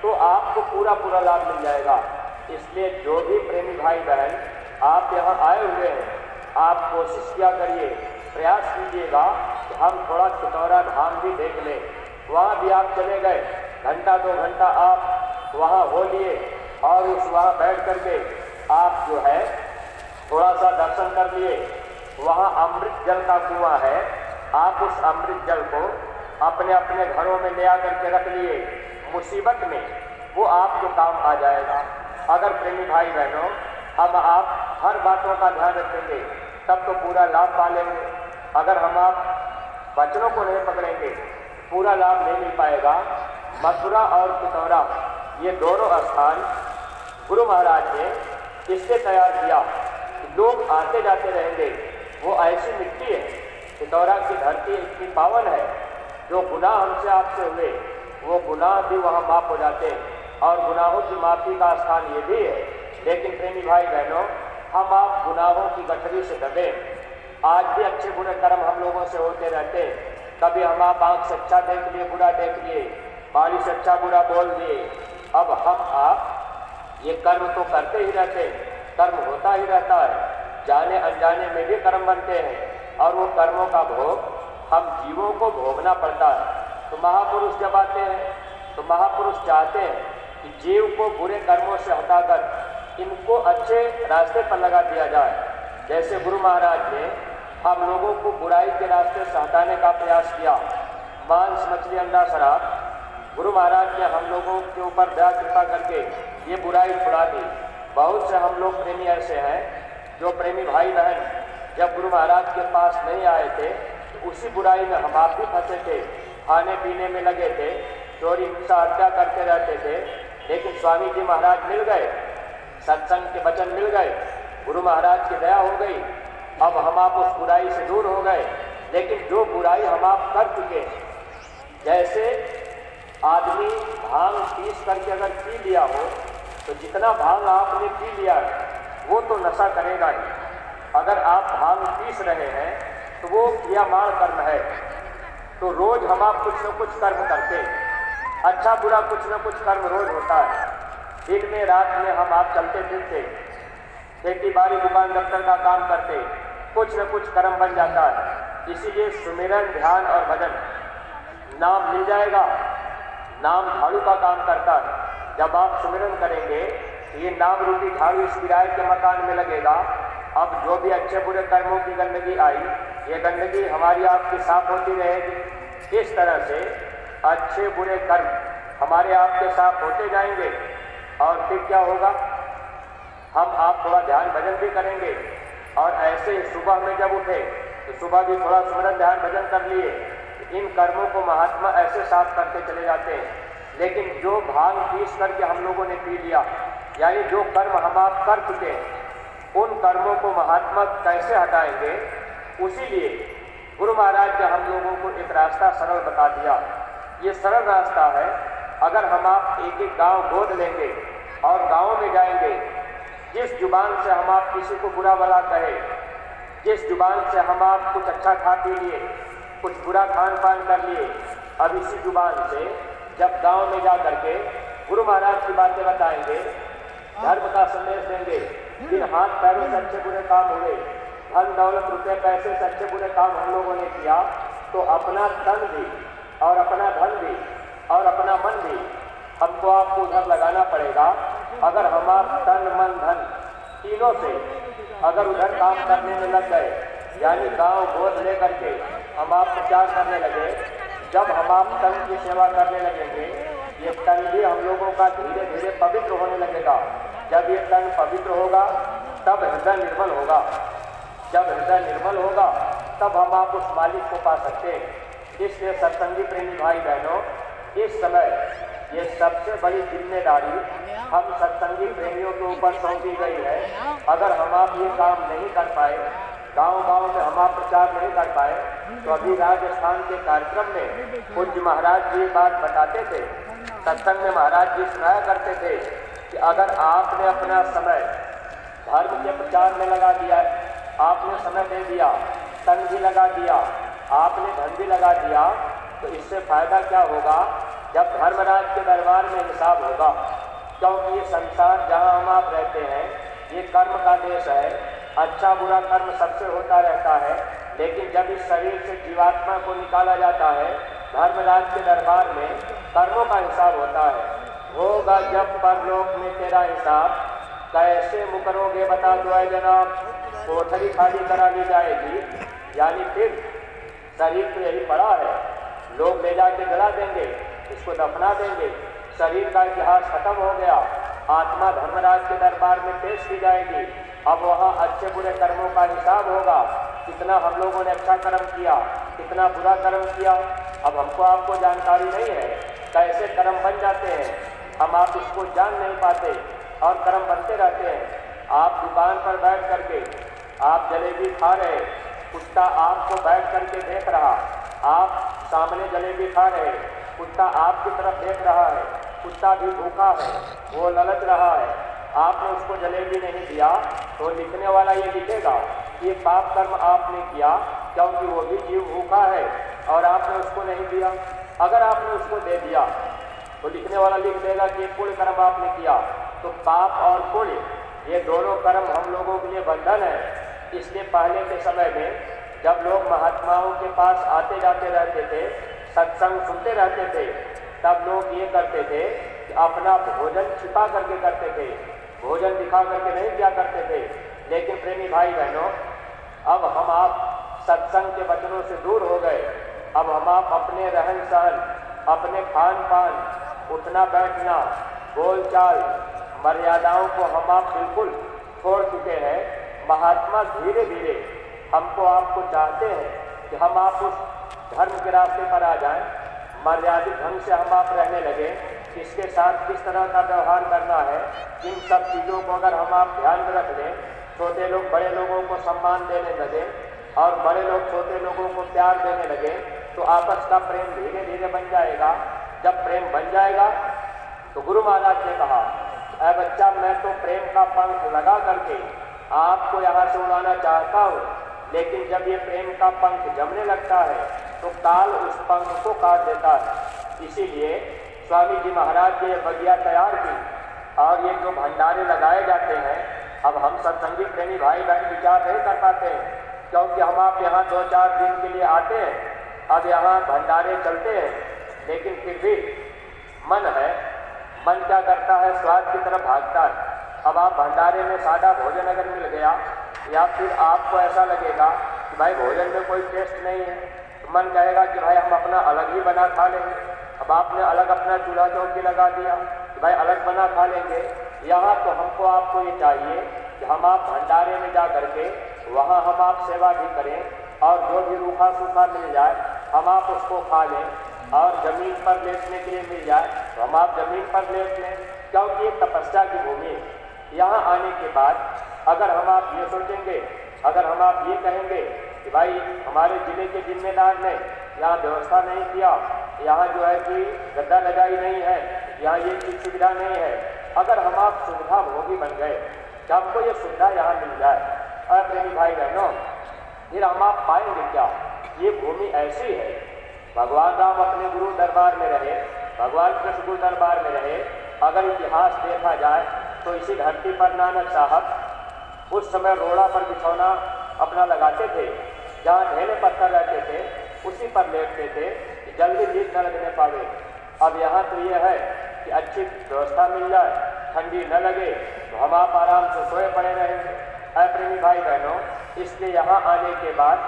तो आपको पूरा पूरा लाभ मिल जाएगा। इसलिए जो भी प्रेमी भाई बहन आप यहाँ आए हुए हैं, आप कोशिश किया करिए, प्रयास कीजिएगा कि हम थोड़ा चितौरा धाम भी देख लें। वहाँ भी आप चले गए, घंटा 2 घंटा आप वहाँ हो लिए और वहाँ बैठ करके आप जो है थोड़ा सा दर्शन कर लिए। वहाँ अमृत जल का कुआं है, आप उस अमृत जल को अपने अपने घरों में ले आकर के रख लिए। मुसीबत में वो आपको काम आ जाएगा। अगर प्रेमी भाई बहनों अब आप हर बातों का ध्यान रखेंगे तब तो पूरा लाभ पा लेंगे। अगर हम आप वचनों को नहीं पकड़ेंगे पूरा लाभ नहीं मिल पाएगा। मथुरा और चितौरा ये दोनों स्थान गुरु महाराज ने इससे तैयार किया कि लोग आते जाते रहेंगे। वो ऐसी मिट्टी है, चितौरा की धरती इतनी पावन है, जो गुनाह हमसे आपसे हुए वो गुनाह भी वहाँ माफ़ हो जाते हैं और गुनाहों की माफ़ी का स्थान ये भी है। लेकिन प्रेमी भाई बहनों हम आप गुनाहों की गठरी से दबे। आज भी अच्छे बुरे कर्म हम लोगों से होते रहते हैं। कभी हम आप आँख से अच्छा देख लिए, बुरा देख लिए, बाली से अच्छा बुरा बोल दिए। अब हम आप ये कर्म तो करते ही रहते हैं, कर्म होता ही रहता है, जाने अनजाने में भी कर्म बनते हैं और वो कर्मों का भोग हम जीवों को भोगना पड़ता है। तो महापुरुष जब आते हैं तो महापुरुष चाहते हैं कि जीव को बुरे कर्मों से हटाकर इनको अच्छे रास्ते पर लगा दिया जाए। जैसे गुरु महाराज ने हम लोगों को बुराई के रास्ते से हटाने का प्रयास किया। मांस मछली अंडा शराब, गुरु महाराज ने हम लोगों के ऊपर दया कृपा करके ये बुराई छुड़ा दी। बहुत से हम लोग प्रेमी ऐसे हैं जो प्रेमी भाई बहन जब गुरु महाराज के पास नहीं आए थे तो उसी बुराई में हम आप भी फंसे थे, खाने पीने में लगे थे, चोरी हिंसा हत्या करते रहते थे। लेकिन स्वामी जी महाराज मिल गए, सत्संग के वचन मिल गए, गुरु महाराज की दया हो गई। अब हम आप उस बुराई से दूर हो गए। लेकिन जो बुराई हम आप कर चुके हैं, जैसे आदमी भांग पीस करके अगर पी लिया हो तो जितना भांग आपने पी लिया है वो तो नशा करेगा ही। अगर आप भांग पीस रहे हैं तो वो क्रियामाण कर्म है। तो रोज हम आप कुछ न कुछ कर्म करते हैं, अच्छा बुरा कुछ न कुछ कर्म रोज होता है। दिन में रात में हम आप चलते फिरते, खेती बाड़ी दुकान दफ्तर का काम करते, कुछ न कुछ कर्म बन जाता है। इसीलिए सुमिरन ध्यान और भजन, नाम मिल जाएगा। नाम झाड़ू का काम करता है। जब आप सुमिरन करेंगे ये नाम रूपी झाड़ू इस किराए के मकान में लगेगा। अब जो भी अच्छे बुरे कर्मों की गंदगी आई, ये गंदगी हमारी आपकी साफ होती रहेगी। इस तरह से अच्छे बुरे कर्म हमारे आपके साथ होते जाएंगे और फिर क्या होगा, हम आप थोड़ा ध्यान भजन भी करेंगे। और ऐसे ही सुबह में जब उठे तो सुबह भी थोड़ा सुमिरन ध्यान भजन कर लिए। इन कर्मों को महात्मा ऐसे साफ करते चले जाते हैं। लेकिन जो भांग पीस करके हम लोगों ने पी लिया, यानी जो कर्म हम आप कर चुके हैं, उन कर्मों को महात्मा कैसे हटाएंगे, उसीलिए गुरु महाराज ने हम लोगों को एक रास्ता सरल बता दिया। ये सरल रास्ता है। अगर हम आप एक एक गांव गोद लेंगे और गांव में जाएंगे, जिस जुबान से हम आप किसी को बुरा भला कहे, जिस जुबान से हम आप कुछ अच्छा खा पी लिए, कुछ बुरा खान पान कर लिए, अब इसी जुबान से जब गांव में जा करके गुरु महाराज की बातें बताएंगे, धर्म का संदेश देंगे, जिन हाथ पैरों से अच्छे बुरे काम हुए, धन दौलत रुपये पैसे से अच्छे बुरे काम हम लोगों ने किया, तो अपना तन भी और अपना धन भी और अपना मन भी हमको आपको उधर लगाना पड़ेगा। अगर हम आप तन मन धन तीनों से अगर उधर काम करने में लग गए, यानी गांव गोद ले करके हम आप प्रचार करने लगे, जब हम आप तन की सेवा करने लगेंगे, ये तन भी हम लोगों का धीरे धीरे पवित्र होने लगेगा। जब ये तन पवित्र होगा तब हृदय निर्मल होगा। जब हृदय निर्मल होगा तब हम आप उस मालिक को पा सकते हैं। इसलिए सत्संगी प्रेमी भाई बहनों, इस समय ये सबसे बड़ी जिम्मेदारी हम सत्संगी प्रेमियों के ऊपर सौंपी गई है। अगर हम आप ये काम नहीं कर पाए, गांव-गांव में हम आप प्रचार नहीं कर पाए, तो अभी राजस्थान के कार्यक्रम में पूज्य महाराज जी बात बताते थे। सत्संग में महाराज जी सुनाया करते थे कि अगर आपने अपना समय धर्म के प्रचार में लगा दिया, आपने समय दे दिया, तन भी लगा दिया, आपने धन भी लगा दिया, तो इससे फायदा क्या होगा जब धर्मराज के दरबार में हिसाब होगा, क्योंकि ये संसार जहाँ हम आप रहते हैं ये कर्म का देश है, अच्छा बुरा कर्म सबसे होता रहता है, लेकिन जब इस शरीर से जीवात्मा को निकाला जाता है धर्मराज के दरबार में कर्मों का हिसाब होता है। होगा जब परलोक में तेरा हिसाब, कैसे मुकरोगे बता दो ऐ जनाब, कोठरी खाली करा ली जाएगी, यानी फिर शरीर तो यही पड़ा है, लोग ले जाके जला देंगे, इसको दफना देंगे, शरीर का इतिहास खत्म हो गया, आत्मा धर्मराज के दरबार में पेश की जाएगी। अब वहाँ अच्छे बुरे कर्मों का हिसाब होगा, कितना हम लोगों ने अच्छा कर्म किया, कितना बुरा कर्म किया। अब हमको आपको जानकारी नहीं है कैसे कर्म बन जाते हैं, हम आप इसको जान नहीं पाते और कर्म बनते रहते हैं। आप दुकान पर बैठ करके आप जलेबी खा रहे, कुत्ता आपको बैठ करके देख रहा, आप सामने जलेबी खा रहे, कुत्ता आपकी तरफ देख रहा है, कुत्ता भी भूखा है, वो ललच रहा है, आपने उसको जलेबी नहीं दिया तो लिखने वाला ये लिखेगा ये पाप कर्म आपने किया, क्योंकि वो भी जीव भूखा है और आपने उसको नहीं दिया। अगर आपने उसको दे दिया तो लिखने वाला लिख देगा कि ये पुण्य कर्म आपने किया। तो पाप और पुण्य ये दोनों कर्म हम लोगों के लिए बंधन है। इसलिए पहले के समय में जब लोग महात्माओं के पास आते जाते रहते थे, सत्संग सुनते रहते थे, तब लोग ये करते थे कि अपना भोजन छिपा करके करते थे, भोजन दिखा करके नहीं किया करते थे। लेकिन प्रेमी भाई बहनों, अब हम आप सत्संग के वचनों से दूर हो गए। अब हम आप अपने रहन सहन, अपने खान पान, उठना बैठना, बोलचाल, मर्यादाओं को हम आप बिल्कुल छोड़ चुके हैं। महात्मा धीरे धीरे हमको आपको चाहते हैं कि हम आप उस धर्म के रास्ते पर आ जाएं, मर्यादित ढंग से हम आप रहने लगे, किसके साथ किस तरह का व्यवहार करना है, इन सब चीज़ों को अगर हम आप ध्यान में रख लें, छोटे लोग बड़े लोगों को सम्मान देने लगे और बड़े लोग छोटे लोगों को प्यार देने लगे, तो आपस का प्रेम धीरे धीरे बन जाएगा। जब प्रेम बन जाएगा तो गुरु महाराज ने कहा, अरे बच्चा, मैं तो प्रेम का पंख लगा करके आपको यहाँ से उड़ाना चाहता हूँ, लेकिन जब ये प्रेम का पंख जमने लगता है तो काल उस पंख को काट देता है। इसीलिए स्वामी जी महाराज ने बगिया तैयार की और ये जो भंडारे लगाए जाते हैं, अब हम सत्संगी प्रेमी भाई बहन विचार नहीं कर पाते हैं, क्योंकि हम आप यहाँ 2-4 दिन के लिए आते हैं, अब यहाँ भंडारे चलते हैं, लेकिन फिर भी मन है, मन क्या करता है, स्वाद की तरफ भागता है। अब आप भंडारे में सादा भोजन अगर मिल गया या फिर आपको ऐसा लगेगा कि भाई भोजन में कोई टेस्ट नहीं है, तो मन कहेगा कि भाई हम अपना अलग ही बना खा लेंगे। अब आपने अलग अपना चूल्हा चौकी लगा दिया कि भाई अलग बना खा लेंगे। यहाँ तो हमको आपको ये चाहिए कि हम आप भंडारे में जा करके वहाँ हम आप सेवा भी करें और जो भी रूखा सूखा मिल जाए हम आप उसको खा लें, और ज़मीन पर लेटने के लिए मिल जाए तो हम आप ज़मीन पर लेट लें, क्योंकि ये तपस्या की भूमि है। यहाँ आने के बाद अगर हम आप ये सोचेंगे, अगर हम आप ये कहेंगे कि भाई हमारे ज़िले के जिम्मेदार ने यहाँ व्यवस्था नहीं किया, यहाँ जो है कि गड्ढा लगाई नहीं है, यहाँ ये चीज़ सुविधा नहीं है, अगर हम आप सुविधा भोगी बन गए कि हमको ये सुविधा यहाँ मिल जाए, और प्रेमी भाई बहनों, फिर हम आप पाएंगे क्या, ये भूमि ऐसी है। भगवान राम अपने गुरु दरबार में रहे, भगवान कृष्ण गुरु दरबार में रहे। अगर इतिहास देखा जाए तो इसी धरती पर नानक साहब उस समय रोड़ा पर बिछौना अपना लगाते थे, जहाँ ढेले पत्थर रहते थे उसी पर लेटते थे कि जल्दी नींद न लगने पावे। अब यहाँ तो ये है कि अच्छी व्यवस्था मिल जाए, ठंडी न लगे तो हम आप आराम से सोए पड़े रहेंगे। प्रेमी भाई बहनों, इसलिए यहाँ आने के बाद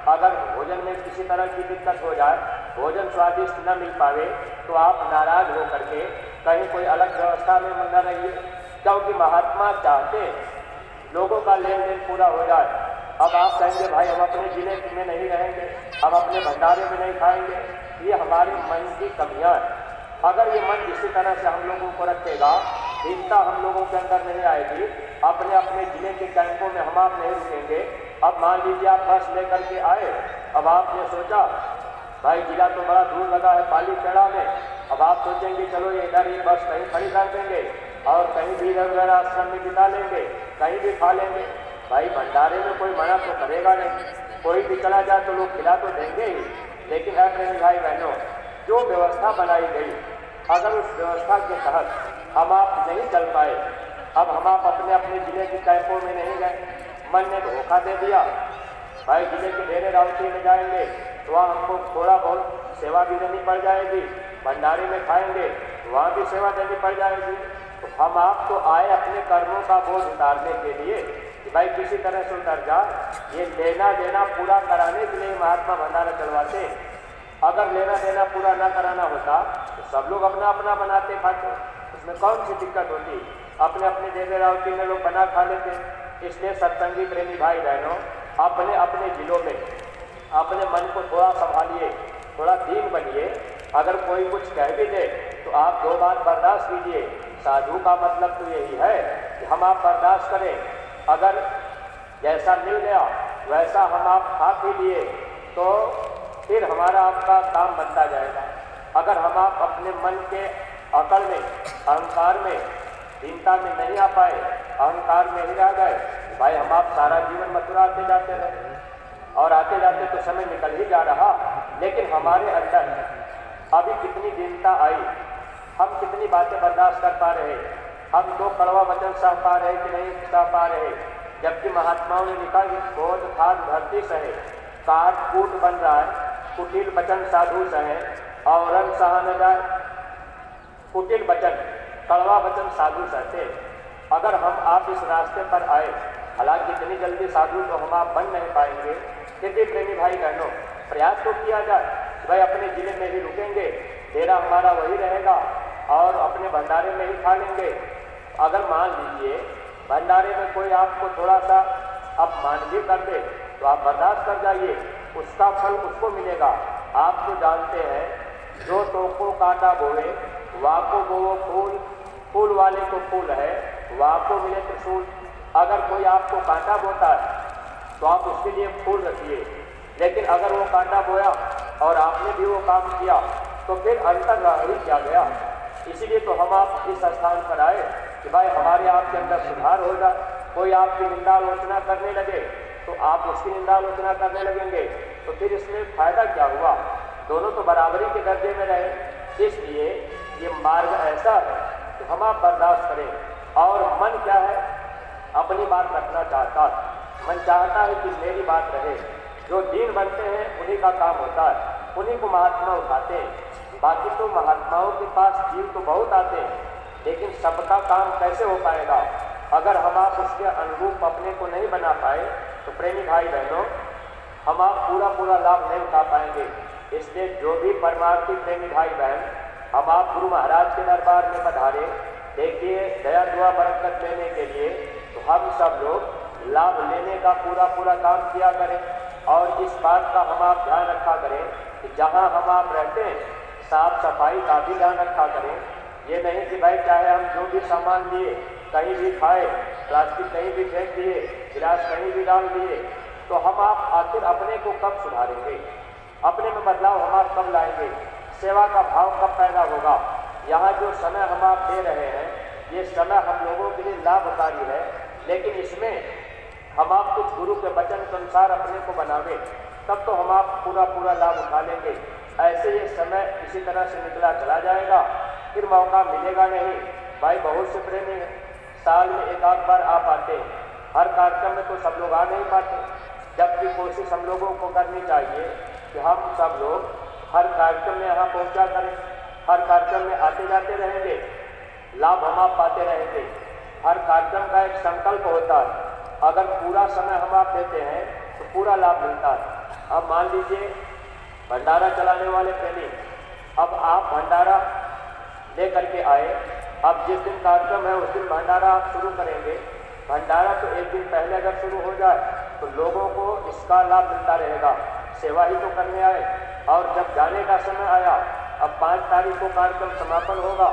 अगर भोजन में किसी तरह की दिक्कत हो जाए, भोजन स्वादिष्ट न मिल पावे, तो आप नाराज हो करके कहीं कोई अलग व्यवस्था में न रहिए, क्योंकि महात्मा चाहते हैं लोगों का लेन देन पूरा हो जाए। अब आप कहेंगे भाई हम अपने जिले में नहीं रहेंगे, हम अपने भंडारे में नहीं खाएंगे, ये हमारे मन की कमियाँ हैं। अगर ये मन इसी तरह से हम लोगों को रखेगा, चिंता हम लोगों के अंदर नहीं आएगी, अपने अपने जिले के कैंपों में हम आप नहीं रुकेंगे। अब मान लीजिए आप बस लेकर के आए, अब आपने सोचा भाई जिला तो बड़ा दूर लगा है पाली खेड़ा में, अब आप सोचेंगे चलो ये इधर ही बस कहीं खड़ी कर देंगे और कहीं भी इधर उधर आश्रम में बिता लेंगे, कहीं भी खा लेंगे। भाई भंडारे में कोई मना तो करेगा नहीं, कोई भी चला जाए तो लोग खिला तो देंगे ही। लेकिन है प्रेमी भाई बहनों, जो व्यवस्था बनाई गई अगर उस व्यवस्था के तहत हम आप नहीं चल पाए, अब हम आप अपने अपने जिले के कैंपों में नहीं गए, मन ने धोखा दे दिया, भाई जिले के डेरे राउती में जाएंगे तो वहाँ हमको थोड़ा बहुत सेवा भी देनी पड़ जाएगी, भंडारे में खाएंगे तो वहाँ भी सेवा देनी पड़ जाएगी। तो हम आप तो आए अपने कर्मों का बोझ उतारने के लिए कि भाई किसी तरह से उतर जा, ये लेना देना पूरा कराने के लिए महात्मा भंडारा चलवाते। अगर लेना देना पूरा ना कराना होता तो सब लोग अपना अपना बनाते खाते, उसमें कौन सी दिक्कत होती, अपने अपने डेरे राउती में लोग बना खा लेते। इसलिए सत्संगी प्रेमी भाई बहनों, अपने अपने जिलों में अपने मन को थोड़ा संभालिए, थोड़ा दीन बनिए। अगर कोई कुछ कह भी दे तो आप दो बात बर्दाश्त कीजिए। साधु का मतलब तो यही है कि हम आप बर्दाश्त करें। अगर जैसा मिल गया वैसा हम आप खा पी लिए तो फिर हमारा आपका काम बनता जाएगा। अगर हम आप अपने मन के अकड़ में, अहंकार में, दीनता में नहीं आ पाए, अहंकार में ही रह गए, भाई हम आप सारा जीवन मथुरा आते जाते रहे और आते जाते तो समय निकल ही जा रहा, लेकिन हमारे अंदर अभी कितनी दीनता आई, हम कितनी बातें बर्दाश्त कर पा रहे, हम तो कड़वा वचन सह पा रहे कि नहीं सह पा रहे। जबकि महात्माओं ने लिखा कि क्रोध खाद धरती सहे, काट कूट बन रहा है, कुटिल वचन साधु सहे और रंग सहा न जाए। कुटिल वचन, कड़वा वचन साधु सहते। अगर हम आप इस रास्ते पर आए, हालांकि इतनी जल्दी साधु तो हम आप बन नहीं पाएंगे, फिर प्रेमी भाई बहनों प्रयास तो किया जाए। भाई अपने जिले में ही रुकेंगे, डेरा हमारा वही रहेगा और अपने भंडारे में ही खा लेंगे। अगर मान लीजिए भंडारे में कोई आपको थोड़ा सा अपमान भी कर दे तो आप बर्दाश्त कर जाइए, उसका फल उसको मिलेगा। आप तो जानते हैं जो तोको कांटा बोवे वाको बोवो फूल, फूल वाले को फूल है वाको मिले त्रिशूल। अगर कोई आपको कांटा बोता है तो आप उसके लिए फूल रखिए, लेकिन अगर वो कांटा बोया और आपने भी वो काम किया तो फिर अंतर रह ही क्या गया। इसीलिए तो हम आप इस स्थान पर आए कि भाई हमारे आपके अंदर सुधार हो जाए। कोई आपकी निंदा आलोचना करने लगे तो आप उसकी निंदा आलोचना करने लगेंगे, तो फिर इसमें फायदा क्या हुआ। दोनों तो बराबरी के दर्जे में रहे। इसलिए ये मार्ग ऐसा है कि हम आप बर्दाश्त करें। और मन क्या है, अपनी बात रखना चाहता है, मन चाहता है कि मेरी बात रहे। जो दीन बनते हैं उन्हीं का काम होता है, उन्हीं को महात्मा उठाते हैं। बाकी तो महात्माओं के पास जीव तो बहुत आते हैं, लेकिन सबका काम कैसे हो पाएगा अगर हम आप उसके अनुरूप अपने को नहीं बना पाए। तो प्रेमी भाई बहनों, हम आप पूरा लाभ नहीं उठा पाएंगे। इसलिए जो भी परमार्थी प्रेमी भाई बहन हम आप गुरु महाराज के दरबार में पधारे, देखिए दया दुआ बरकत लेने के लिए, तो हम सब लोग लाभ लेने का पूरा काम किया करें। और इस बात का हम आप ध्यान रखा करें कि जहाँ हम आप रहते हैं साफ सफाई का भी ध्यान रखा करें। ये नहीं कि भाई चाहे हम जो भी सामान लिए कहीं भी खाए, प्लास्टिक कहीं भी फेंक दिए, गिलास कहीं भी डाल दिए, तो हम आप आखिर अपने को कब सुधारेंगे, अपने में बदलाव हम आप कब लाएंगे, सेवा का भाव कब पैदा होगा। यहाँ जो समय हम आप दे रहे हैं ये समय हम लोगों के लिए लाभकारी है, लेकिन इसमें हम आप कुछ गुरु के वचन के अनुसार अपने को बनावे, तब तो हम आप पूरा लाभ उठा लेंगे। ऐसे ये समय इसी तरह से निकला चला जाएगा, फिर मौका मिलेगा नहीं। भाई बहुत से प्रेमी हैं, साल में एक आध बार आ पाते हैं, हर कार्यक्रम में तो सब लोग आ नहीं पाते। जबकि कोशिश हम लोगों को करनी चाहिए कि हम सब लोग हर कार्यक्रम में यहाँ पहुँचा करें, हर कार्यक्रम में आते जाते रहेंगे, लाभ हम आप पाते रहेंगे। हर कार्यक्रम का एक संकल्प होता है, अगर पूरा समय हम आप देते हैं तो पूरा लाभ मिलता है। अब मान लीजिए भंडारा चलाने वाले प्रेमी, अब आप भंडारा ले करके आए, अब जिस दिन कार्यक्रम है उस दिन भंडारा आप शुरू करेंगे। भंडारा तो एक दिन पहले अगर शुरू हो जाए तो लोगों को इसका लाभ मिलता रहेगा, सेवा ही तो करने आए। और जब जाने का समय आया, अब 5 तारीख को कार्यक्रम समापन होगा,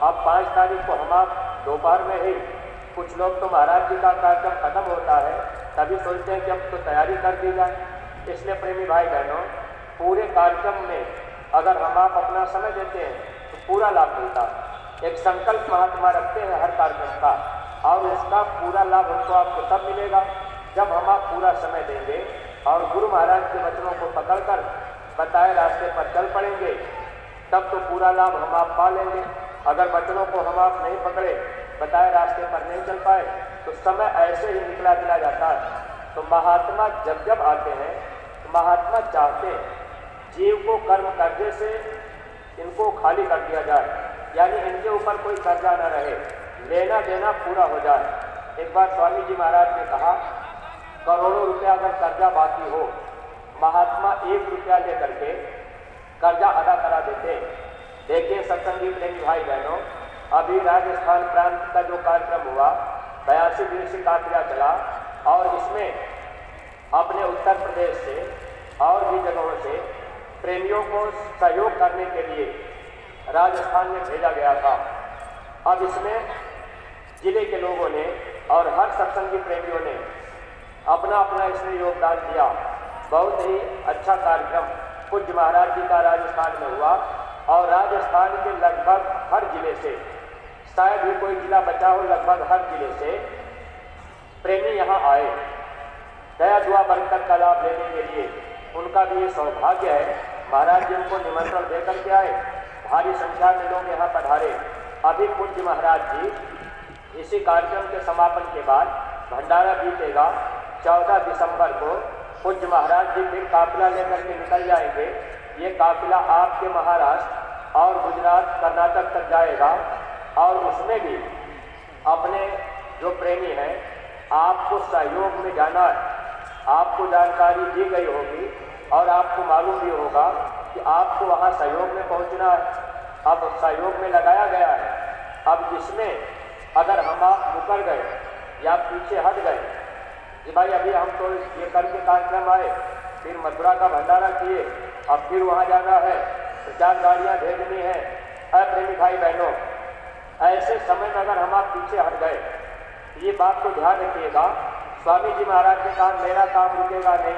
अब 5 तारीख को हम आप दोपहर में ही, कुछ लोग तो महाराज जी का कार्यक्रम खत्म होता है तभी सोचते हैं कि अब तो तैयारी कर दी जाए। इसलिए प्रेमी भाई बहनों, पूरे कार्यक्रम में अगर हम आप अपना समय देते हैं तो पूरा लाभ मिलता है। एक संकल्प महात्मा रखते हैं हर कार्यक्रम का, और उसका पूरा लाभ हमको आपको तब मिलेगा जब हम आप पूरा समय देंगे और गुरु महाराज के वचनों को पकड़कर बताए रास्ते पर चल पड़ेंगे। तब तो पूरा लाभ हम आप पा लेंगे। अगर वचनों को हम आप नहीं पकड़े, बताए रास्ते पर नहीं चल पाए, तो समय ऐसे ही निकला चला जाता है। तो महात्मा जब जब आते हैं तो महात्मा चाहते हैं जीव को कर्म कर्जे से इनको खाली कर दिया जाए, यानी इनके ऊपर कोई कर्जा न रहे, लेना देना पूरा हो जाए। एक बार स्वामी जी महाराज ने कहा, करोड़ों रुपया अगर कर्जा बाकी हो, महात्मा 1 रुपया लेकर के कर्जा अदा करा देते। देखिए सत्संगी प्रेमी भाई बहनों, अभी राजस्थान प्रांत का जो कार्यक्रम हुआ, 82 दिवसीय काफिला चला, और इसमें अपने उत्तर प्रदेश से और भी जगहों से प्रेमियों को सहयोग करने के लिए राजस्थान में भेजा गया था। अब इसमें जिले के लोगों ने और हर सत्संगी प्रेमियों ने अपना अपना इसमें योगदान दिया। बहुत ही अच्छा कार्यक्रम पूज्य महाराज जी का राजस्थान में हुआ, और राजस्थान के लगभग हर जिले से, शायद ही कोई जिला बचा हो, लगभग हर जिले से प्रेमी यहाँ आए दया दुआ बरकत का लाभ लेने के लिए। उनका भी ये सौभाग्य है, महाराज जी उनको निमंत्रण देकर के आए, भारी संख्या में लोग यहाँ पधारे। अभी पूज्य महाराज जी इसी कार्यक्रम के समापन के बाद भंडारा बीतेगा, 14 दिसंबर को पूज्य महाराज जी फिर काफिला लेकर के निकल जाएंगे। ये काफिला आपके महाराष्ट्र और गुजरात कर्नाटक तक जाएगा, और उसमें भी अपने जो प्रेमी हैं आपको सहयोग में जाना है। आपको जानकारी दी गई होगी और आपको मालूम भी होगा कि आपको वहाँ सहयोग में पहुँचना है। अब सहयोग में लगाया गया है। अब इसमें अगर हम आप मुकर गए या पीछे हट गए कि भाई अभी हम तो ये करके कार्यक्रम आए, फिर मथुरा का भंडारा किए, अब फिर वहाँ जाना है, 4 गाड़ियाँ भेजनी है, प्रेमी भाई बहनों, ऐसे समय में अगर हम आप पीछे हट गए, ये बात को ध्यान रखिएगा। स्वामी जी महाराज ने कहा मेरा काम रुकेगा नहीं,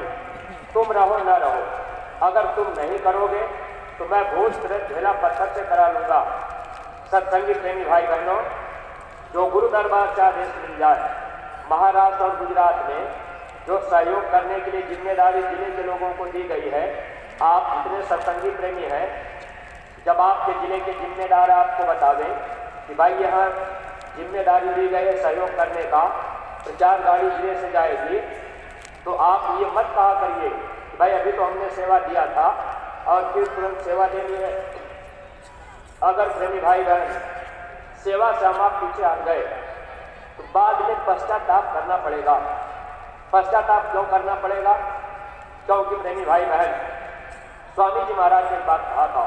तुम रहो न रहो। अगर तुम नहीं करोगे तो मैं भूत प्रेत झेला पत्थर से करा लूँगा। सत्संगी प्रेमी भाई बहनों, जो गुरु दरबार से आदेश मिल जाए, महाराष्ट्र और गुजरात में जो सहयोग करने के लिए जिम्मेदारी जिले के लोगों को दी गई है, आप जितने सत्संगी प्रेमी हैं, जब आपके जिले के जिम्मेदार आपको बता दें कि भाई यहाँ जिम्मेदारी दी गई है सहयोग करने का, 4 गाड़ी जिले से जाएगी, तो आप ये मत कहा करिए कि भाई अभी तो हमने सेवा दिया था और फिर तुरंत सेवा देनी है। अगर प्रेमी भाई बहन सेवा से हम आप पीछे हट गए तो बाद में पश्चाताप करना पड़ेगा। पश्चाताप क्यों करना पड़ेगा? क्योंकि प्रेमी भाई बहन, स्वामी जी महाराज ने एक बात कहा था,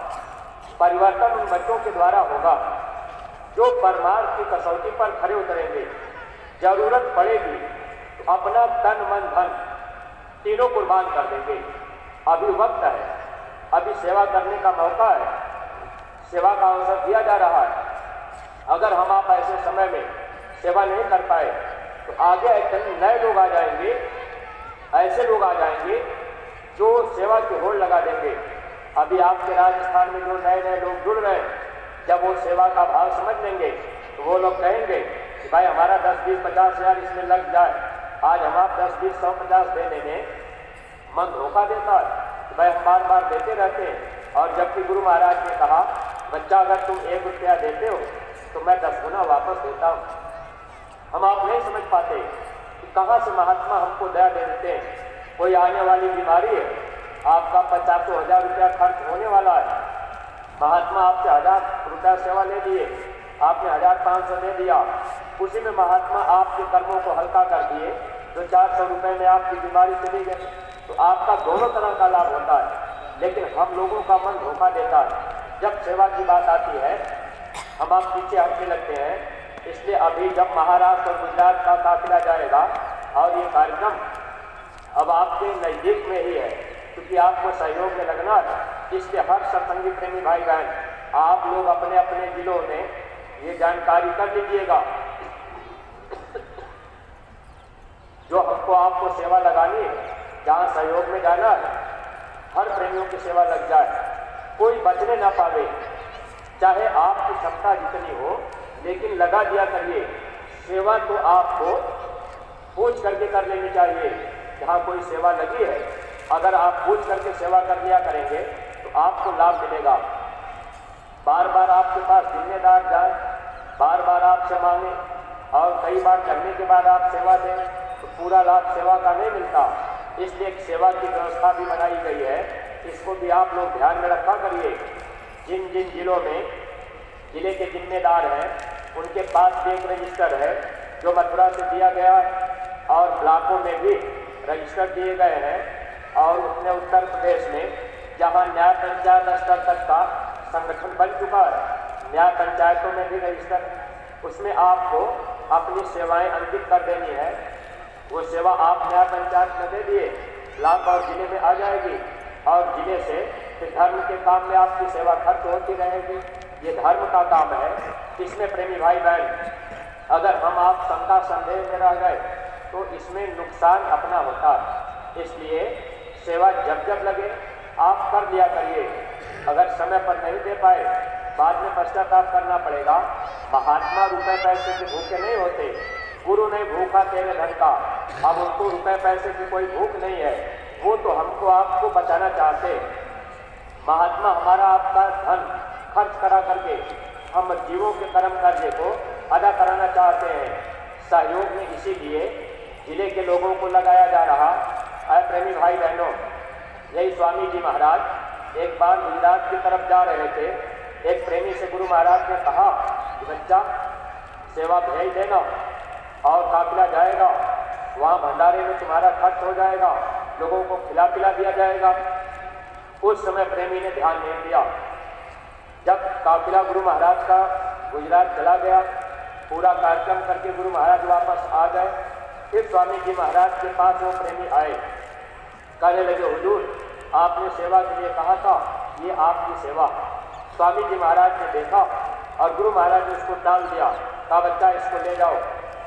परिवर्तन उन बच्चों के द्वारा होगा जो परमार्थ की कसौटी पर खड़े उतरेंगे। जरूरत पड़ेगी तो अपना तन मन धन तीनों कुर्बान कर देंगे। अभी वक्त है, अभी सेवा करने का मौका है, सेवा का अवसर दिया जा रहा है। अगर हम आप ऐसे समय में सेवा नहीं कर पाए तो आगे एक नए लोग आ जाएंगे, ऐसे लोग आ जाएंगे जो सेवा की होड़ लगा देंगे। अभी आपके राजस्थान में जो नए नए लोग जुड़ रहे हैं, जब वो सेवा का भाव समझ लेंगे तो वो लोग कहेंगे कि भाई हमारा 10, 20, 50 हज़ार इसमें लग जाए। आज हम आप 10, 20, 100, 50 देने में मन धोखा देता है कि भाई हम बार बार देते रहते हैं। और जबकि गुरु महाराज ने कहा, बच्चा अगर तुम 1 रुपया देते हो तो मैं 10 गुना वापस देता हूँ। हम आप नहीं समझ पाते कि कहाँ से महात्मा हमको दया दे देते हैं। कोई आने वाली बीमारी है, आपका 50,000 रुपया खर्च होने वाला है, महात्मा आपसे 1000 रुपया सेवा ले लिए, आपने 1500 दे दिया, उसी में महात्मा आपके कर्मों को हल्का कर दिए, जो 400 रुपये में आपकी बीमारी चली गई, तो आपका दोनों तरह का लाभ होता है। लेकिन हम लोगों का मन धोखा देता है। जब सेवा की बात आती है हम आप पीछे हटने लगते हैं। इसलिए अभी जब महाराष्ट्र और गुजरात का काफिला जाएगा और ये कार्यक्रम अब आपके नज़दीक में ही है, क्योंकि आपको सहयोग में लगना है, इसलिए हर सत्संगी प्रेमी भाई बहन आप लोग अपने अपने जिलों में ये जानकारी कर लीजिएगा। जो हमको आपको सेवा लगानी है, जहाँ सहयोग में जाना है, हर प्रेमियों की सेवा लग जाए, कोई बचने ना पावे। चाहे आपकी क्षमता जितनी हो, लेकिन लगा दिया करिए। सेवा तो आपको पूछ करके कर लेनी चाहिए। जहाँ कोई सेवा लगी है, अगर आप पूछ करके सेवा कर लिया करेंगे तो आपको लाभ मिलेगा। बार बार आपके पास जिम्मेदार जाए, बार बार आपसे मांगे और कई बार करने के बाद आप सेवा दें तो पूरा लाभ सेवा का नहीं मिलता। इसलिए एक सेवा की व्यवस्था भी बनाई गई है, इसको भी आप लोग ध्यान में रखा करिए। जिन जिन जिलों में जिले के जिम्मेदार हैं उनके पास भी एक रजिस्टर है जो मथुरा से दिया गया है और ब्लॉकों में भी रजिस्टर दिए गए हैं। और उसने उत्तर प्रदेश में जहाँ न्याय पंचायत स्तर तक का संगठन बन चुका है, न्याय पंचायतों में भी रजिस्टर, उसमें आपको अपनी सेवाएं अंकित कर देनी है। वो सेवा आप न्याय पंचायत में दे दिए, ब्लॉक और जिले में आ जाएगी और जिले से फिर धर्म के काम में आपकी सेवा खर्च होती रहेगी। ये धर्म का काम है। इसमें प्रेमी भाई बहन, अगर हम आप शंका संदेह में रह गए तो इसमें नुकसान अपना होता है। इसलिए सेवा जब जब लगे आप कर लिया करिए। अगर समय पर नहीं दे पाए बाद में पश्चाताप करना पड़ेगा। महात्मा रुपए पैसे के भूखे नहीं होते। गुरु नहीं भूखा तेरे धन का, अब उनको रुपए पैसे की कोई भूख नहीं है, वो तो हमको आपको बचाना चाहते। महात्मा हमारा आपका धन खर्च करा करके हम जीवों के कर्म कार्य को अदा कराना चाहते हैं। सहयोग में इसीलिए जिले के लोगों को लगाया जा रहा है। प्रेमी भाई बहनों, यही स्वामी जी महाराज एक बार गुजरात की तरफ जा रहे थे। एक प्रेमी से गुरु महाराज ने कहा कि बच्चा सेवा भेज देना और काफिला जाएगा, वहाँ भंडारे में तुम्हारा खर्च हो जाएगा, लोगों को खिला पिला दिया जाएगा। उस समय प्रेमी ने ध्यान नहीं दिया। जब काफिला गुरु महाराज का गुजरात चला गया, पूरा कार्यक्रम करके गुरु महाराज वापस आ गए, फिर स्वामी जी महाराज के पास वो प्रेमी आए, कहने लगे हुजूर आपने सेवा के लिए कहा था, ये आपकी सेवा। स्वामी जी महाराज ने देखा और गुरु महाराज ने उसको टाल दिया, कहा बच्चा इसको ले जाओ,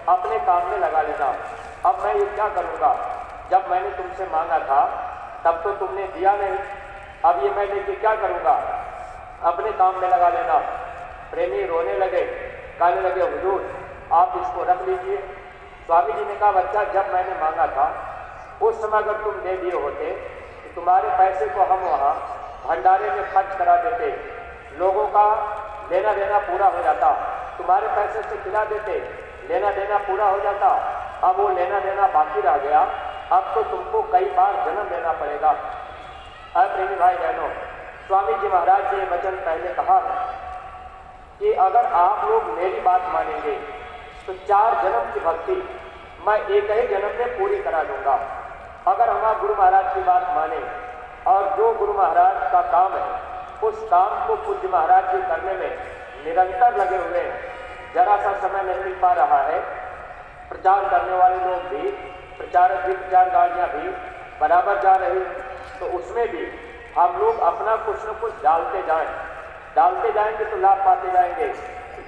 अपने काम में लगा लेना। अब मैं ये क्या करूँगा, जब मैंने तुमसे मांगा था तब तो तुमने दिया नहीं, अब ये मैं लेके क्या करूँगा, अपने काम में लगा लेना। प्रेमी रोने लगे, कहने लगे हुजूर आप इसको रख लीजिए। स्वामी जी ने कहा बच्चा जब मैंने मांगा था उस समय अगर तुम दे दिए होते तो तुम्हारे पैसे को हम वहाँ भंडारे में खर्च करा देते, लोगों का लेना देना पूरा हो जाता, तुम्हारे पैसे से खिला देते, लेना देना पूरा हो जाता। अब वो लेना देना बाकी रह गया, अब तो तुमको कई बार जन्म देना पड़ेगा। प्रेमी भाई बहनों, स्वामी जी महाराज ने ये वचन पहले कहा कि अगर आप लोग मेरी बात मानेंगे तो 4 जन्म की भक्ति मैं एक ही जन्म में पूरी करा दूंगा। अगर हम गुरु महाराज की बात माने और जो गुरु महाराज का काम है उस काम को पूज्य महाराज जी करने में निरंतर लगे हुए हैं, जरा सा समय नहीं मिल पा रहा है। प्रचार करने वाले लोग भी, प्रचारक भी, प्रचार गाड़ियाँ भी बराबर जा रही, तो उसमें भी हम लोग अपना कुछ न कुछ डालते जाएंगे तो लाभ पाते जाएंगे।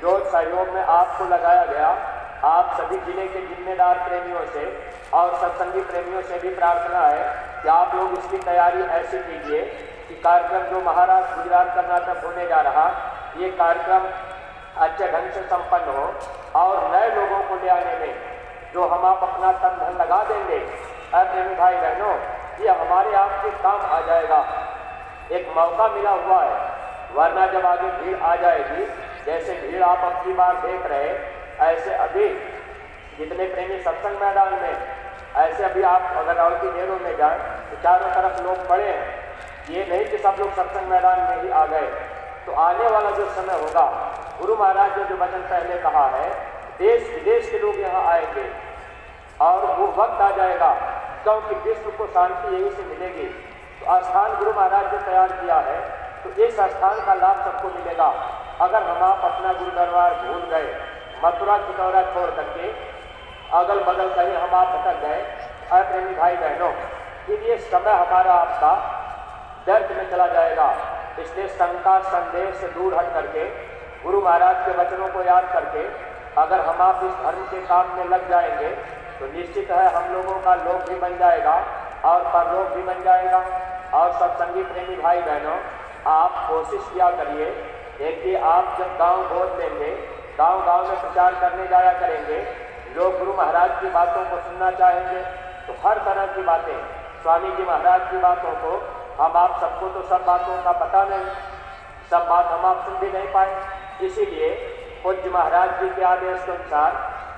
जो सहयोग में आपको लगाया गया, आप सभी जिले के जिम्मेदार प्रेमियों से और सत्संगी प्रेमियों से भी प्रार्थना है कि आप लोग इसकी तैयारी ऐसी कीजिए कि कार्यक्रम जो महाराष्ट्र गुजरात कर्नाटक होने जा रहा, ये कार्यक्रम अच्छे ढंग से संपन्न हो और नए लोगों को ले आने में जो हम आप अपना तन धन लगा देंगे, प्रेमी भाई बहनों, ये हमारे आपके काम आ जाएगा। एक मौका मिला हुआ है, वरना जब आगे भीड़ आ जाएगी, जैसे भीड़ आप अपनी बार देख रहे, ऐसे अभी जितने प्रेमी सत्संग मैदान में, ऐसे अभी आप अगर और की देरों में जाएं तो चारों तरफ लोग पड़े हैं। ये नहीं कि सब लोग सत्संग मैदान में ही आ गए। तो आने वाला जो समय होगा, गुरु महाराज ने जो वचन पहले कहा है, देश विदेश के लोग यहाँ आएंगे और वो वक्त आ जाएगा क्योंकि विश्व को शांति यहीं से मिलेगी। तो स्थान गुरु महाराज ने तैयार किया है, तो इस स्थान का लाभ सबको मिलेगा। अगर हम आप अपना गुरु दरबार भूल गए, मथुरा चितौरा छोड़ करके अगल बगल कहीं हम आप भटक गए, प्रेमी भाई बहनों, फिर ये समय हमारा आपका व्यर्थ में चला जाएगा। इसलिए शंका संदेह से दूर हट करके गुरु महाराज के वचनों को याद करके अगर हम आप इस धर्म के काम में लग जाएंगे तो निश्चित है हम लोगों का लोक भी बन जाएगा और परलोक भी बन जाएगा। और सत्संगी प्रेमी भाई बहनों, आप कोशिश किया करिए। देखिए, आप जब गांव गोद लेंगे, गांव में प्रचार करने जाया करेंगे, लोग गुरु महाराज की बातों को सुनना चाहेंगे, तो हर तरह की बातें, स्वामी जी महाराज की बातों को, हम आप सबको तो सब बातों का पता नहीं, सब बात हम आप सुन भी नहीं पाए। इसीलिए पूज्य महाराज जी के आदेश के अनुसार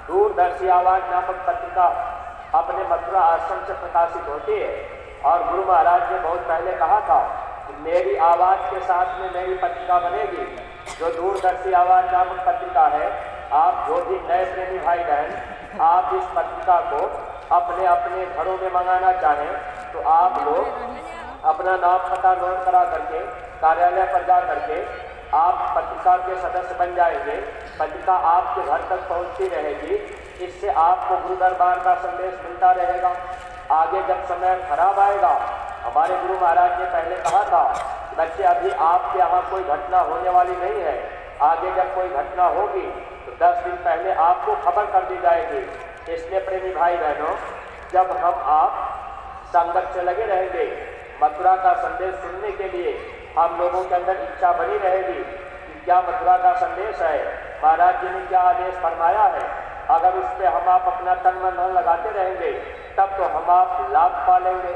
दूरदर्शी आवाज नामक पत्रिका अपने मथुरा आश्रम से प्रकाशित होती है। और गुरु महाराज ने बहुत पहले कहा था कि मेरी आवाज के साथ में मेरी पत्रिका बनेगी। जो दूरदर्शी आवाज नामक पत्रिका है, आप जो भी नए प्रेमी भाई बहन आप इस पत्रिका को अपने अपने घरों में मंगाना चाहें तो आप लोग अपना नाम पता नोट करा करके कार्यालय पर जा करके आप पत्रिका के सदस्य बन जाएंगे। पत्रिका आपके घर तक पहुंचती रहेगी। इससे आपको गुरु दरबार का संदेश मिलता रहेगा। आगे जब समय खराब आएगा, हमारे गुरु महाराज ने पहले कहा था बच्चे अभी आपके यहाँ कोई घटना होने वाली नहीं है, आगे जब कोई घटना होगी तो 10 दिन पहले आपको खबर कर दी जाएगी। इसलिए प्रेमी भाई बहनों, जब हम आप संगत से लगे रहेंगे, मथुरा का संदेश सुनने के लिए हम लोगों के अंदर इच्छा बनी रहेगी कि क्या मथुरा का संदेश है, महाराज जी ने क्या आदेश फरमाया है। अगर उस पर हम आप अपना तन मन धन लगाते रहेंगे तब तो हम आप लाभ पा लेंगे।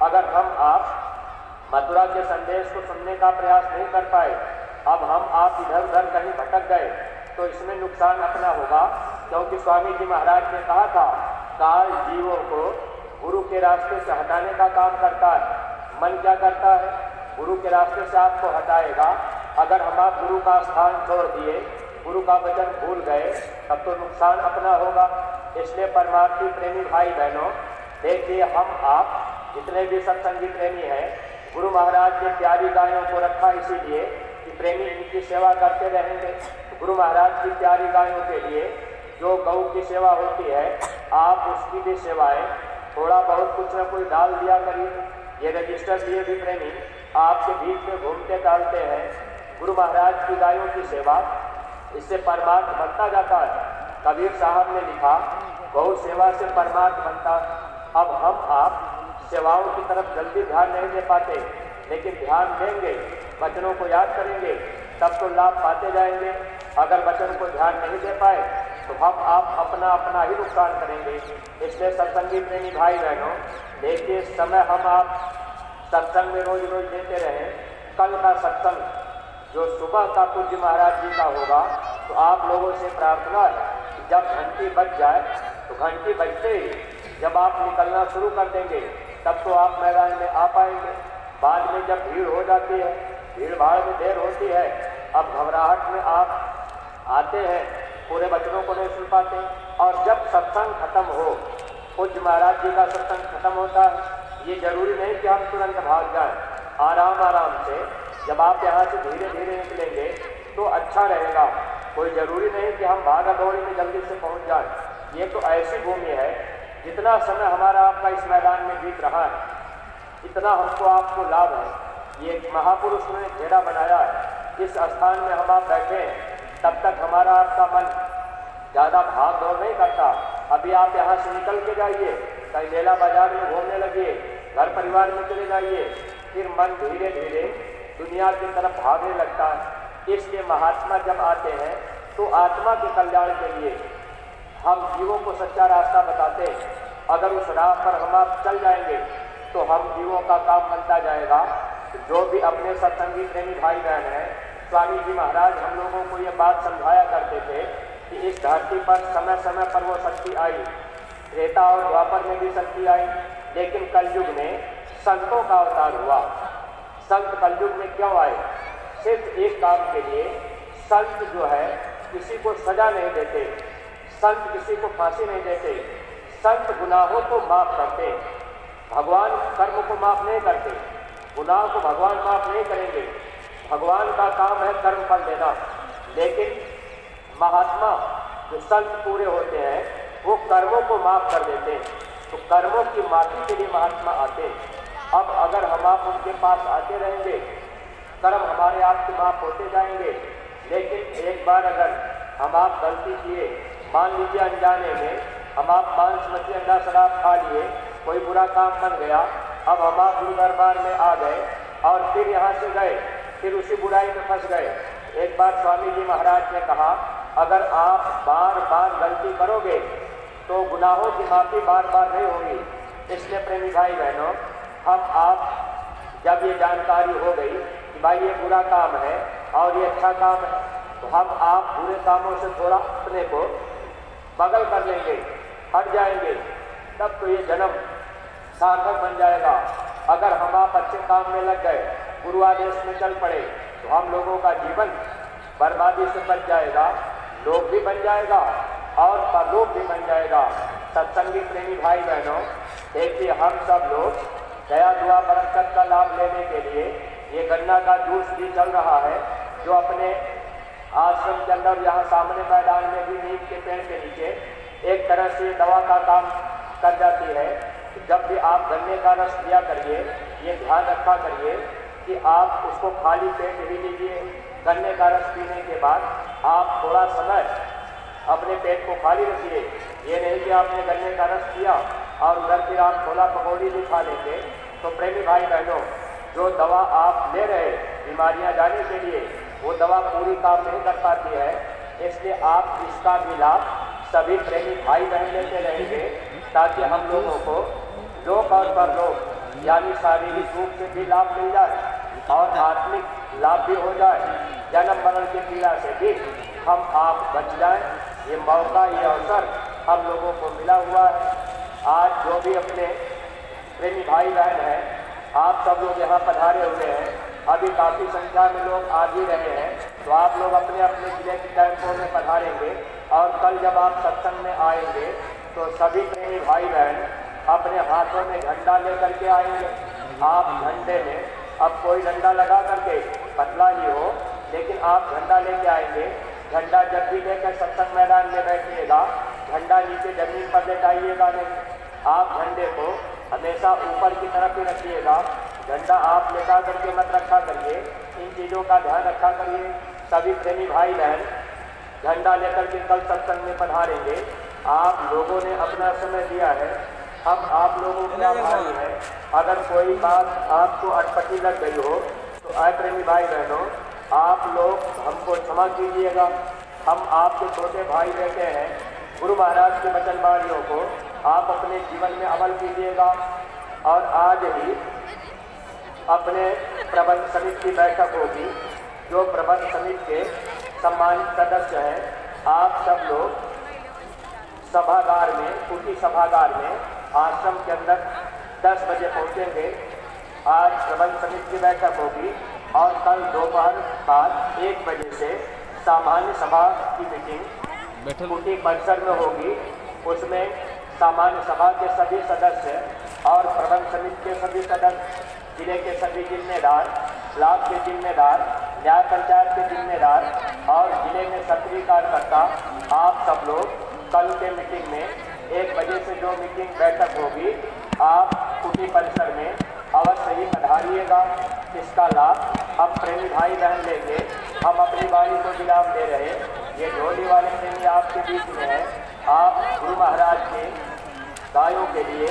अगर हम आप मथुरा के संदेश को सुनने का प्रयास नहीं कर पाए, अब हम आप इधर उधर कहीं भटक गए तो इसमें नुकसान अपना होगा। क्योंकि स्वामी जी महाराज ने कहा था काल जीवों को गुरु के रास्ते से हटाने का काम करता है। मन क्या करता है, गुरु के रास्ते से आपको हटाएगा। अगर हम आप गुरु का स्थान छोड़ दिए, गुरु का वचन भूल गए, तब तो नुकसान अपना होगा। इसलिए परमार्थी प्रेमी भाई बहनों, देखिए हम आप जितने भी सत्संगी प्रेमी हैं, गुरु महाराज ने प्यारी गायों को रखा इसीलिए कि प्रेमी इनकी सेवा करते रहेंगे। तो गुरु महाराज की प्यारी गायों के लिए जो गौ की सेवा होती है, आप उसकी भी सेवाएं थोड़ा बहुत कुछ न कुछ डाल दिया करिए। ये रजिस्टर लिए भी प्रेमी आपके बीच में घूमते टहलते हैं। गुरु महाराज की गायों की सेवा, इससे परमार्थ बनता जाता है। कबीर साहब ने लिखा गौ सेवा से परमार्थ बनता। अब हम आप सेवाओं की तरफ जल्दी ध्यान नहीं दे पाते, लेकिन ध्यान देंगे, वचनों को याद करेंगे, तब तो लाभ पाते जाएंगे। अगर वचन को ध्यान नहीं दे पाए तो हम आप अपना अपना ही नुकसान करेंगे। इसलिए सत्संगी प्रेमी भाई बहनों, देखिए समय हम आप सत्संग में रोज रोज देते रहें। कल का सत्संग जो सुबह का पूज्य महाराज जी का होगा, तो आप लोगों से प्रार्थना है कि जब घंटी बज जाए तो घंटी बजते ही जब आप निकलना शुरू कर देंगे तब तो आप मैदान में आ पाएंगे। बाद में जब भीड़ हो जाती है, भीड़ भाड़ में देर होती है, अब घबराहट में आप आते हैं, पूरे वचनों को नहीं सुन पाते। और जब सत्संग खत्म हो, पूज्य महाराज जी का सत्संग खत्म होता है, ये जरूरी नहीं कि हम तुरंत भाग जाएं। आराम आराम से जब आप यहाँ से धीरे धीरे निकलेंगे तो अच्छा रहेगा। कोई ज़रूरी नहीं कि हम भागा दौड़ी में जल्दी से पहुँच जाएं। ये तो ऐसी भूमि है, जितना समय हमारा आपका इस मैदान में बीत रहा है, इतना हमको आपको लाभ है। ये महापुरुष ने घेरा बनाया है, इस स्थान में हम आप बैठे हैं, तब तक हमारा आपका मन ज़्यादा भाग दौड़ नहीं करता। अभी आप यहाँ से निकल के जाइए, कहीं मेला बाजार में घूमने लगिए, घर परिवार में चले जाइए, फिर मन धीरे धीरे दुनिया की तरफ भागने लगता है। इसलिए महात्मा जब आते हैं तो आत्मा के कल्याण के लिए हम जीवों को सच्चा रास्ता बताते हैं। अगर उस राह पर हम आप चल जाएंगे तो हम जीवों का काम बनता जाएगा। जो भी अपने सत्संगी प्रेमी भाई बहन हैं, स्वामी जी महाराज हम लोगों को ये बात समझाया करते थे कि इस धरती पर समय समय पर वो शक्ति आई, त्रेता और द्वापर में भी शक्ति आई, लेकिन कलयुग में संतों का अवतार हुआ। संत कलयुग में क्यों आए? सिर्फ एक काम के लिए। संत जो है किसी को सजा नहीं देते, संत किसी को फांसी नहीं देते, संत गुनाहों को माफ करते। भगवान कर्म को माफ नहीं करते, गुनाह को भगवान माफ नहीं करेंगे। भगवान का काम है कर्म फल देना, लेकिन महात्मा जो संत पूरे होते हैं वो कर्मों को माफ कर देते हैं। तो कर्मों की माफी के लिए महात्मा आते हैं। अब अगर हम आप उनके पास आते रहेंगे, कर्म हमारे आप के माफ होते जाएंगे। लेकिन एक बार अगर हम आप गलती किए, मान लीजिए अनजाने में हम आप मांस मछली अंडा शराब खा लिए, कोई बुरा काम बन गया, अब हम आप गुरु दरबार में आ गए और फिर यहाँ से गए, फिर उसी बुराई में फंस गए। एक बार स्वामी जी महाराज ने कहा, अगर आप बार बार गलती करोगे तो गुनाहों की माफ़ी बार बार नहीं होगी। इसलिए प्रेमी भाई बहनों, हम आप जब ये जानकारी हो गई कि भाई ये बुरा काम है और ये अच्छा काम है, तो हम आप बुरे कामों से थोड़ा अपने को बगल कर लेंगे, हट जाएंगे, तब तो ये जन्म सार्थक बन जाएगा। अगर हम आप अच्छे काम में लग गए, गुरु आदेश में चल पड़े, तो हम लोगों का जीवन बर्बादी से बच जाएगा, लोक भी बन जाएगा और परलोक भी बन जाएगा। सत्संगी प्रेमी भाई बहनों, देखिए हम सब लोग दया दुआ बरकत का लाभ लेने के लिए ये गन्ना का जूस भी चल रहा है, जो अपने आश्रम के अंदर यहाँ सामने मैदान में भी नीम के पेड़ के नीचे एक तरह से दवा का काम कर जाती है। जब भी आप गन्ने का रस लिया करिए, ये ध्यान रखा करिए कि आप उसको खाली पेट ही लीजिए। गन्ने का रस पीने के बाद आप थोड़ा समय अपने पेट को खाली रखिए। ये नहीं कि आपने गन्ने का रस पिया और उधर फिर आप छोला पकौड़ी भी खा लेंगे। तो प्रेमी भाई बहनों, जो दवा आप ले रहे बीमारियां जाने के लिए, वो दवा पूरी काम नहीं कर पाती है, इसलिए आप इसका भी लाभ सभी प्रेमी भाई बहन लेते रहेंगे, ताकि हम लोगों को लोक और परलोक यानी शारीरिक रूप से भी लाभ मिल जाए और आत्मिक लाभ भी हो जाए। जन्म मरण की पीड़ा से भी हम आप बच जाएं। ये मौका, ये अवसर हम लोगों को मिला हुआ है। आज जो भी अपने प्रेमी भाई बहन हैं, आप सब लोग यहाँ पधारे हुए हैं, अभी काफ़ी संख्या में लोग आ भी रहे हैं, तो आप लोग अपने अपने जिले के कैंपों में पधारेंगे और कल जब आप सत्संग में आएंगे तो सभी प्रेमी भाई बहन अपने हाथों में झंडा लेकर के आएंगे। आप झंडे में, अब कोई डंडा लगा करके पतला ही हो, लेकिन आप झंडा लेके आएंगे। झंडा जब भी लेकर सत्संग मैदान में बैठिएगा, झंडा नीचे जमीन पर लेटाइएगा नहीं। आप झंडे को हमेशा ऊपर की तरफ ही रखिएगा। झंडा आप लेटा करके मत रखा करिए, इन चीज़ों का ध्यान रखा करिए। सभी प्रेमी भाई बहन झंडा लेकर के कल सत्संग में पधारेंगे। आप लोगों ने अपना समय दिया है, हम आप लोगों के आभारी हैं। अगर कोई बात आपको अटपटी लग गई हो तो आए प्रेमी भाई बहनों, आप लोग हमको क्षमा कीजिएगा। हम आपके छोटे भाई बेटे हैं। गुरु महाराज के वचनवाणियों को आप अपने जीवन में अमल कीजिएगा। और आज ही अपने प्रबंध समिति की बैठक होगी। जो प्रबंध समिति के सम्मानित सदस्य हैं, आप सब लोग सभागार में, कुटी सभागार में आश्रम के अंदर 10 बजे पहुँचेंगे। आज प्रबंध समिति की बैठक होगी और कल दोपहर बाद 1 बजे से सामान्य सभा की मीटिंग कुटी परिसर में होगी। उसमें सामान्य सभा के सभी सदस्य और प्रबंध समिति के सभी सदस्य, जिले के सभी जिम्मेदार, ब्लॉक के जिम्मेदार, न्याय पंचायत के जिम्मेदार और जिले में सक्रिय कार्यकर्ता, आप सब लोग कल के मीटिंग में 1 बजे से जो मीटिंग बैठक होगी, आप कुटी परिसर में अवश्य ही पधारिएगा। इसका लाभ हम प्रेमी भाई बहन लेंगे। हम अपनी वाणी को विराम दे रहे। ये झोली वाले प्रेमी आपके बीच में है। आप गुरु महाराज के गायों के लिए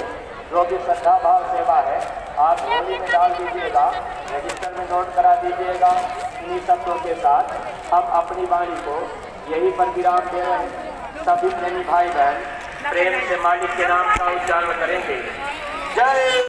जो भी श्रद्धा भाव सेवा है, आप झोली में डाल दीजिएगा, रजिस्टर में नोट करा दीजिएगा। इन्हीं शब्दों के साथ हम अपनी वाणी को यहीं पर विराम दे रहे हैं। सभी प्रेमी भाई बहन प्रेम से मालिक के नाम का उच्चारण करेंगे। जय